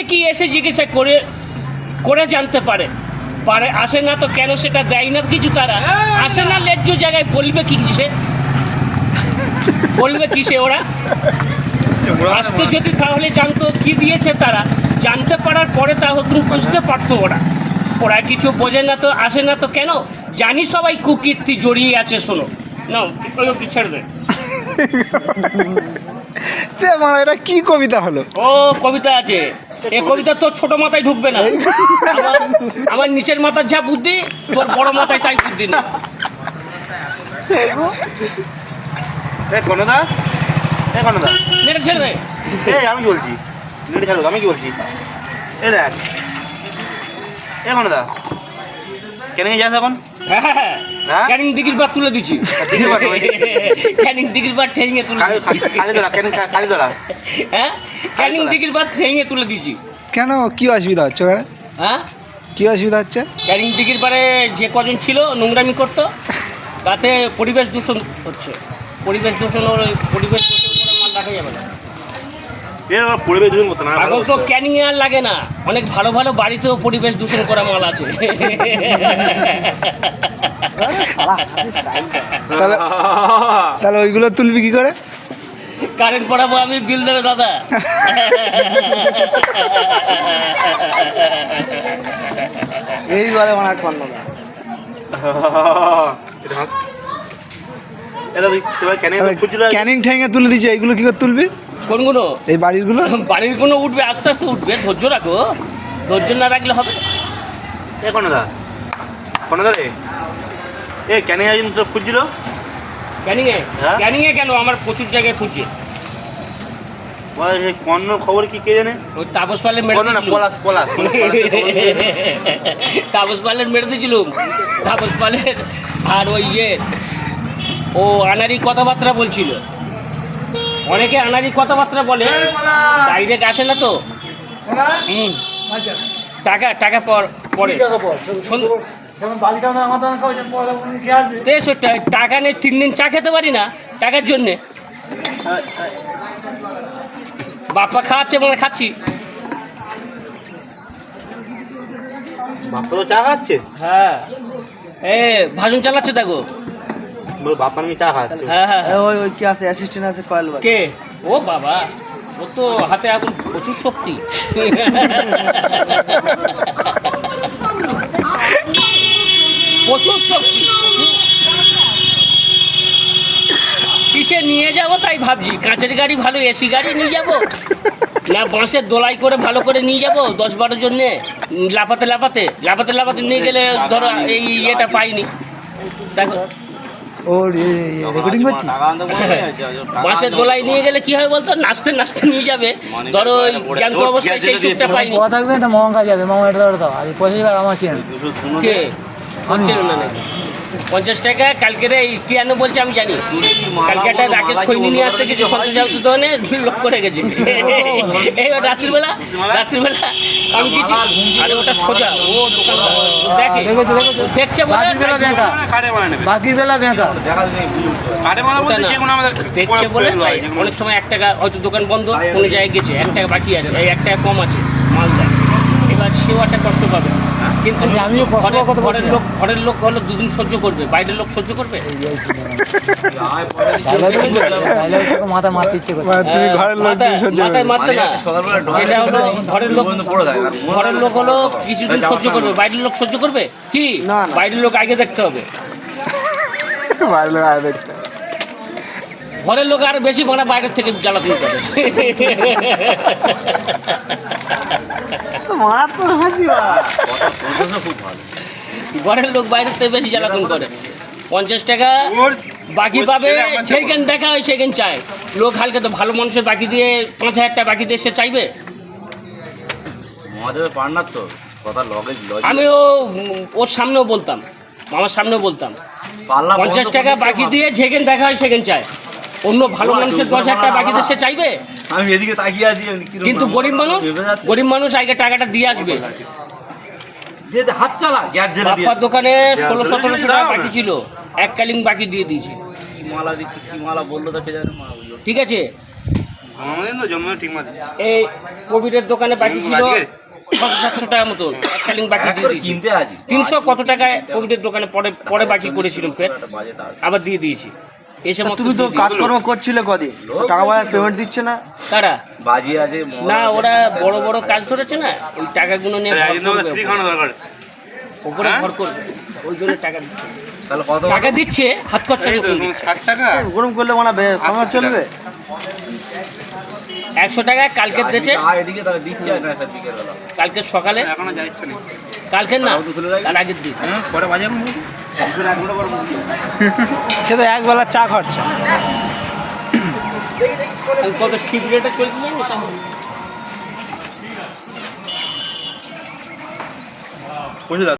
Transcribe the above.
অনেকেই এসে জিজ্ঞাসা করে করে জানতে পারে পারে আসে না তো কেন সেটা দেয় না কিছু তারা আসে না ন্যায্য জায়গায় বলবে কি কিসে বলবে কিসে ওরা আসতো যদি তাহলে জানতো কি দিয়েছে তারা জানতে পারার পরে তাহলে বুঝতে পারতো ওরা ওরা কিছু বোঝে না তো আসে না তো কেন জানি সবাই কুকীর্তি জড়িয়ে আছে শোনো না ওই ছেড়ে দে এটা কি কবিতা হলো? ও কবিতা আছে এই কবিতা তোর ছোট মাথায় ঢুকবে না আমার নিচের মাথার যা বুদ্ধি তোর বড় মাথায় তাই বুদ্ধি না নেটে ছেড়ে দে আমি কি বলছি নেটে ছাড়ো আমি কি বলছি এ দেখ এ দা কেন যাস এখন হ্যাঁ ক্যানিং দিঘির বার তুলে দিচ্ছি ক্যানিং দিঘির বার ঠেঙে তুলে হ্যাঁ ক্যানিং দিঘির বার ঠেঙে তুলে দিচ্ছি কেন কি অসুবিধা হচ্ছে ওখানে? হ্যাঁ কি অসুবিধা হচ্ছে? ক্যানিং দিঘির পারে যে কজন ছিল নোংরামি করতো তাতে পরিবেশ দূষণ হচ্ছে পরিবেশ দূষণ পরিবেশ দূষণ করে মাল রাখা যাবে না পরিবেশ দূষণ করতে না এখন তো ক্যানিং আর লাগে না অনেক ভালো ভালো বাড়িতেও পরিবেশ দূষণ করা মাল আছে তাহলে ওইগুলো তুলবি কি করে? কারেন্ট পড়াবো আমি বিল দেবে দাদা এইবারে অনেক পারল না ক্যানিং ঠ্যাঙে তুলে দিচ্ছে এইগুলো কি করে তুলবি? কোনগুলো এই বাড়িরগুলো বাড়িরগুলো উঠবে আস্তে আস্তে উঠবে ধৈর্য রাখো ধৈর্য না রাখলে হবে এ কোনো রে এ ক্যানিং আজ তো খুঁজছিল ক্যানিংয়ে ক্যানিংয়ে কেন আমার প্রচুর জায়গায় খুঁজছে কন্ন খবর কি কে জানে ওই তাপস পালের মেরে তাপস পালের মেরে দিয়েছিলুম তাপস পালের আর ওই ও আনারি কথাবার্তা বলছিল অনেকে আনারি কথাবার্তা বলে ডাইরেক্ট আসে না তো টাকা টাকা পরে টাকা নেই 3 দিন চা খেতে পারি না টাকার জন্যে বাপ্পা খাওয়াচ্ছে মানে খাচ্ছি বাপ্পা তো চা খাচ্ছে হ্যাঁ ভাজন চালাচ্ছে দেখো বাপ্পা আমি চা খাচ্ছে হ্যাঁ হ্যাঁ ওই কি আছে অ্যাসিস্ট্যান্ট আছে কয়েল কে ও বাবা ও তো হাতে এখন প্রচুর শক্তি প্রচুর শক্তি কিসে নিয়ে যাব তাই ভাবছি কাঁচের গাড়ি ভালো এসি গাড়ি নিয়ে যাব না বাঁশের দোলাই করে ভালো করে নিয়ে যাব 10-12 জন্যে লাফাতে লাফাতে নিয়ে গেলে ধরো এই ইয়েটা পাইনি দেখো রেকর্ডিং করছিস বাঁশের দোলাই নিয়ে গেলে কি হয় বলতো নাচতে নাচতে নিয়ে যাবে ধরো ওই জ্যান্ত অবস্থায় সেই সুখটা পাইনি কথা থাকবে না মামা কাজ যাবে মামা এটা দাও আর 50 আমার চেন কে হচ্ছিল না নাকি 50 টাকা কালকে রে কি আনো বলছে আমি জানি কালকে একটা রাকেশ খৈনি নিয়ে আসতে কিছু সন্দেশ যাচ্ছে দোকানে লক করে গেছে এইবার রাত্রিবেলা আমি কিছু আরে ওটা সোজা ও দোকান দেখে দেখছে বলে বাকির বেলা ব্যাংকা দেখছে বলে অনেক সময় 1 টাকা হয়তো দোকান বন্ধ কোনো জায়গায় গেছে 1 টাকা বাকি আছে এই 1 টাকা কম আছে মাল যায় এবার সেও একটা কষ্ট পাবে কিন্তু আমিও ঘরের লোক হলো 2 দিন সহ্য করবে বাইরের লোক সহ্য করবে মাথা মারতে ইচ্ছে করছে তুমি ঘরের লোক মাথায় মারতে না যেটা হলো ঘরের লোক হলো কিছুদিন সহ্য করবে বাইরের লোক সহ্য করবে কি বাইরের লোক আগে দেখতে হবে ঘরের লোক আরো বেশি মানে বাইরের থেকে জ্বালাতন করে ঘরের লোক বাইরের থেকে বেশি জ্বালাতন করে 50 টাকা বাকি পাবে সেইখান দেখা হয় সেইখান চায় লোক হালকা তো ভালো মানুষের বাকি দিয়ে 5000 টাকা বাকি দিয়ে সে চাইবে আমিও ওর সামনেও বলতাম আমার সামনেও বলতাম 50 টাকা বাকি দিয়ে যেখানে দেখা হয় সেখানে চায় অন্য ভালো মানুষের 10,000 টাকা বাকি দিয়ে সে চাইবে আমি এদিকে তাকিয়ে আছি কিন্তু গরিব মানুষ আগে টাকাটা দিয়ে আসবে হাত চালা গ্যাস জ্বালা দিয়ে বাপ্পার দোকানে 1600-1700 টাকা বাকি ছিল এককালীন বাকি দিয়ে দিয়েছি কি মালা দিচ্ছি কি মালা বললো তো কে জানে ঠিক আছে আমাদের তো জন্ম ঠিক মতো এই কোভিডের দোকানে বাকি ছিল আজকে? 700 টাকা মতন এককালীন বাকি দিয়ে দিয়েছি। কিনতে আছি 300 কত টাকায় কোভিডের দোকানে পরে পরে বাকি করেছিলাম ফের আবার দিয়ে দিয়েছি এসে মাত্র তুমি তো দিয়ে দিয়েছি। কাজকর্ম করছিলে কদিন টাকা পয়সা পেমেন্ট দিচ্ছে না কারা বাজি আছে না ওরা বড় বড় কাজ ধরেছে না ওই টাকাগুলো নিয়ে ভর একদিন করবে ফ্রি খাওয়ানো দরকার ওপরে হ্যাঁ? ভর করবে ওই জন্য টাকা দিচ্ছে তাহলে কত টাকা দিচ্ছে হাত খরচা এই তো মতন দিচ্ছে। 60 টাকা গরম করলে মানে সময় চলবে 100 টাকা কালকে দিয়েছে এদিকে তাহলে দিচ্ছি আর না একটা বিকেল বেলা কালকে সকালে এখনো যা ইচ্ছা নেই কালকে না তার আগের দিন কটা বাজে এখন সে তো একবেলা চা খরচা কত শিপ রেটে চলছে জানিস বুঝলি